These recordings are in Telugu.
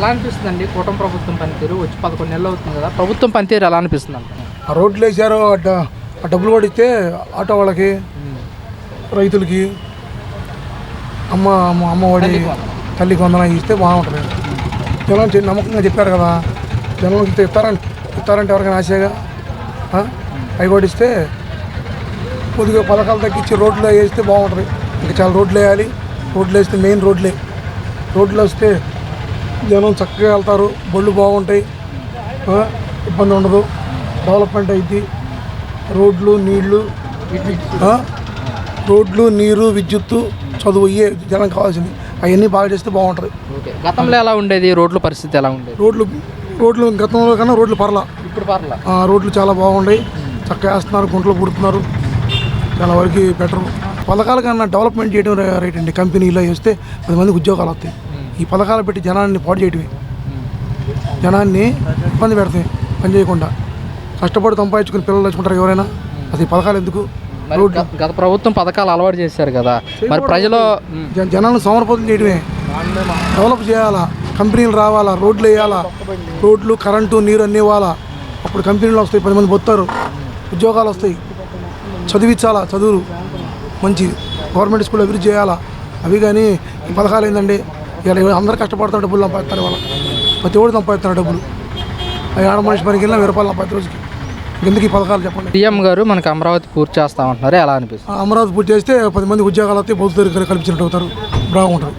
ఎలా అనిపిస్తుందండి కూటమి ప్రభుత్వం పనితీరు వచ్చి 11 నెలలు అవుతుంది కదా, ప్రభుత్వం పనితీరు ఎలా అనిపిస్తుంది అంట? ఆ రోడ్లు వేసారు, ఆ డబ్బులు కూడా ఇస్తే ఆటో వాళ్ళకి, రైతులకి, అమ్మఒడి, తల్లికి వందనం ఇస్తే బాగుంటుంది. జనం నమ్మకంగా చెప్పారు కదా, జనం ఇస్తారంటే ఎవరికైనా ఆశగా అవి కూడా ఇస్తే కొద్దిగా పథకాలు తగ్గించి రోడ్లు వేస్తే బాగుంటుంది. ఇంకా చాలా రోడ్లు వేయాలి. రోడ్లు వేస్తే మెయిన్ రోడ్లు వస్తే జనం చక్కగా వెళ్తారు, బళ్ళు బాగుంటాయి, ఇబ్బంది ఉండదు, డెవలప్మెంట్ అయింది. రోడ్లు నీరు విద్యుత్తు చదువు ఇవే జనం కావాల్సింది, అవన్నీ బాగా చేస్తే బాగుంటుంది. గతంలో ఎలా ఉండేది రోడ్ల పరిస్థితి ఎలా ఉండేది? రోడ్లు గతంలో కన్నా రోడ్లు పర్లా, ఇప్పుడు పర్లా. రోడ్లు చాలా బాగున్నాయి, చక్కగా వేస్తున్నారు, గుంటలు పుడుతున్నారు, చాలా వరకు బెటర్. పథకాల కన్నా డెవలప్మెంట్ చేయడం రైట్ అండి. కంపెనీలో వేస్తే 10 మందికి ఉద్యోగాలు వస్తాయి. ఈ పథకాలు పెట్టి జనాన్ని పాడు చేయటమే, జనాన్ని ఇబ్బంది పెడతాయి. పని చేయకుండా కష్టపడి సంపాదించుకుని పిల్లలు తెచ్చుకుంటారు ఎవరైనా. అసలు ఈ పథకాలు ఎందుకు? గత ప్రభుత్వం పథకాలు అలవాటు చేశారు కదా, మరి ప్రజలు జనాలను సోమరపోతం చేయడమే. డెవలప్ చేయాలా, కంపెనీలు రావాలా, రోడ్లు వేయాలా, రోడ్లు కరెంటు నీరు అన్నీ ఇవ్వాలా. అప్పుడు కంపెనీలు వస్తాయి, 10 మంది పోతారు, ఉద్యోగాలు వస్తాయి. చదివించాలా, చదువులు మంచి గవర్నమెంట్ స్కూల్ అభివృద్ధి చేయాలా. అవి కానీ ఈ పథకాలు ఏంటండి, ఇలా అందరూ కష్టపడతారు, డబ్బులు సంపాదిస్తారు. వాళ్ళ ప్రతి ఒక్కరు సంపాదిస్తున్నారు డబ్బులు. అవి ఆడ మనిషి పనికి వెళ్ళినా 1000 రూపాయలు సంపాదించే రోజుకి. ఎందుకు ఈ పథకాలు చెప్పండి? సీఎం గారు మనకి అమరావతి పూర్తి చేస్తామంటున్నారు, ఎలా అనిపిస్తుంది? అమరావతి పూర్తి చేస్తే 10 మంది ఉద్యోగాలు వస్తే బౌద్ధ కల్పించినట్టు అవుతారు, బాగుంటుంది.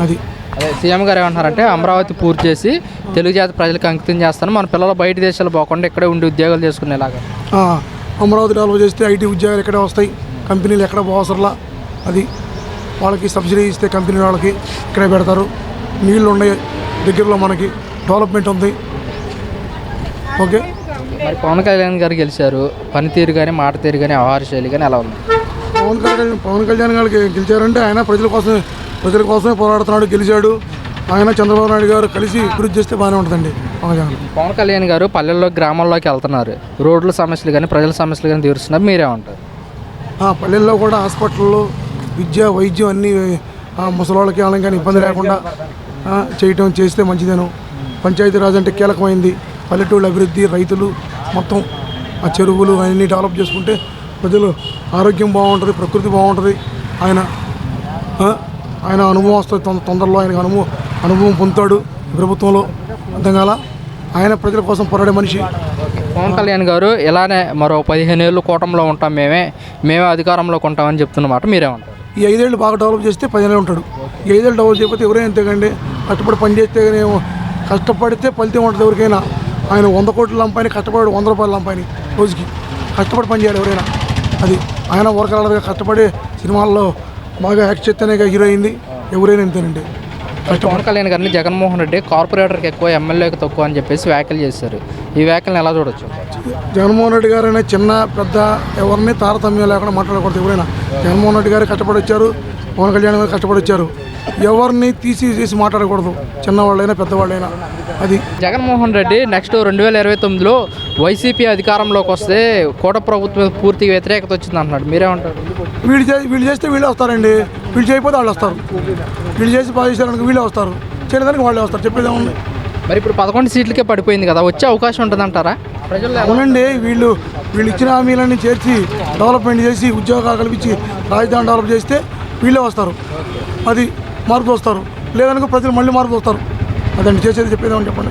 అది అదే సీఎం గారు ఏమంటున్నారంటే అమరావతి పూర్తి చేసి తెలుగు జాతి ప్రజలకు అంకితం చేస్తాను, మన పిల్లలు బయట దేశాలు పోకుండా ఇక్కడే ఉండి ఉద్యోగాలు చేసుకునేలాగా. అమరావతి డెవలప్ చేస్తే ఐటీ ఉద్యోగాలు ఎక్కడే వస్తాయి, కంపెనీలు ఎక్కడ పోవసరలా. అది వాళ్ళకి సబ్సిడీ ఇస్తే కంపెనీ వాళ్ళకి ఇక్కడే పెడతారు. నీళ్ళు ఉన్నాయి దగ్గరలో, మనకి డెవలప్మెంట్ ఉంది. ఓకే. మరి పవన్ కళ్యాణ్ గారు గెలిచారు, పనితీరు కానీ మాట తీరు కానీ ఆహార శైలి కానీ ఎలా ఉంది? పవన్ కళ్యాణ్ గారికి గెలిచారంటే ఆయన ప్రజల కోసమే పోరాడుతున్నాడు, గెలిచాడు. ఆయన చంద్రబాబు నాయుడు గారు కలిసి అభివృద్ధి చేస్తే బాగానే ఉంటుందండి. పవన్ కళ్యాణ్ గారు పల్లెల్లో గ్రామాల్లోకి వెళ్తున్నారు, రోడ్ల సమస్యలు కానీ ప్రజల సమస్యలు కానీ తీరుస్తున్నారు, మీరేమంటారు? పల్లెల్లో కూడా హాస్పిటల్లో విద్య వైద్యం అన్నీ ముసలివాళ్ళకి వాళ్ళకి కానీ ఇబ్బంది లేకుండా చేస్తే మంచిదేను. పంచాయతీరాజ్ అంటే కీలకమైంది. పల్లెటూళ్ళ అభివృద్ధి, రైతులు మొత్తం ఆ చెరువులు అన్నీ డెవలప్ చేసుకుంటే ప్రజలు ఆరోగ్యం బాగుంటుంది, ప్రకృతి బాగుంటుంది. ఆయన అనుభవం వస్తుంది తొందరలో. ఆయనకు అనుభవం పొందుతాడు ప్రభుత్వంలో. అర్థం కాల, ఆయన ప్రజల కోసం పోరాడే మనిషి. పవన్ కళ్యాణ్ గారు ఇలానే మరో 15 ఏళ్ళు కూటమిలో ఉంటాం, మేమే అధికారంలోకి ఉంటామని చెప్తున్నమాట, మీరేమంటారు? ఈ 5 ఏళ్ళు బాగా డెవలప్ చేస్తే 10 ఏళ్ళు ఉంటాడు. ఈ 5 ఏళ్ళు డెవలప్ చేయకపోతే ఎవరైనా అంతేకండి. కష్టపడి పని చేస్తే కష్టపడితే ఫలితం ఉంటుంది ఎవరికైనా. ఆయన 100 కోట్లు లంపాయని, కష్టపడి 100 రూపాయలు లంపాయని రోజుకి కష్టపడి పని చేయాలి ఎవరైనా. అది ఆయన వర్కర్లుగా కష్టపడి సినిమాల్లో బాగా యాక్ట్ చేస్తేనే హీరో అయింది. ఎవరైనా అంతేనండి. పవన్ కళ్యాణ్ గారిని జగన్మోహన్ రెడ్డి కార్పొరేటర్కి ఎక్కువ, ఎమ్మెల్యేకి తక్కువ అని చెప్పేసి వ్యాఖ్యలు చేశారు. ఈ వ్యాఖ్యలను ఎలా చూడొచ్చు? జగన్మోహన్ రెడ్డి గారు అనేది చిన్న పెద్ద ఎవరిని తారతమ్యం లేకుండా మాట్లాడకూడదు. ఎవరైనా జగన్మోహన్ రెడ్డి గారు కష్టపడి వచ్చారు, పవన్ కళ్యాణ్ గారు కష్టపడి వచ్చారు. ఎవరిని తీసి మాట్లాడకూడదు, చిన్నవాళ్ళైనా పెద్దవాళ్ళైనా. అది జగన్మోహన్ రెడ్డి నెక్స్ట్ 2029లో వైసీపీ అధికారంలోకి వస్తే కూటమి ప్రభుత్వం పూర్తిగా వ్యతిరేకత వచ్చింది అంటున్నాడు, మీరేమంటారు? వీళ్ళు చేస్తే వీళ్ళే వస్తారండి, వీళ్ళు చేయకపోతే వాళ్ళు వస్తారు. వీళ్ళు చేసి బాగా చేశారనుకో వీళ్ళే వస్తారు, చేయడానికి వాళ్ళే వస్తారు. చెప్పేది ఏముంది? మరి ఇప్పుడు 11 సీట్లకే పడిపోయింది కదా, వచ్చే అవకాశం ఉంటుందంటారా ప్రజలు? అవునండి, వీళ్ళు ఇచ్చిన హామీలన్నీ చేర్చి డెవలప్మెంట్ చేసి ఉద్యోగాలు కల్పించి రాజధాని డెవలప్ చేస్తే వీళ్ళే వస్తారు. అది మార్పు వస్తారు, లేదనుకో ప్రజలు మళ్ళీ మార్పు వస్తారు. అదండి చేసేది. చెప్పేదేమని చెప్పండి.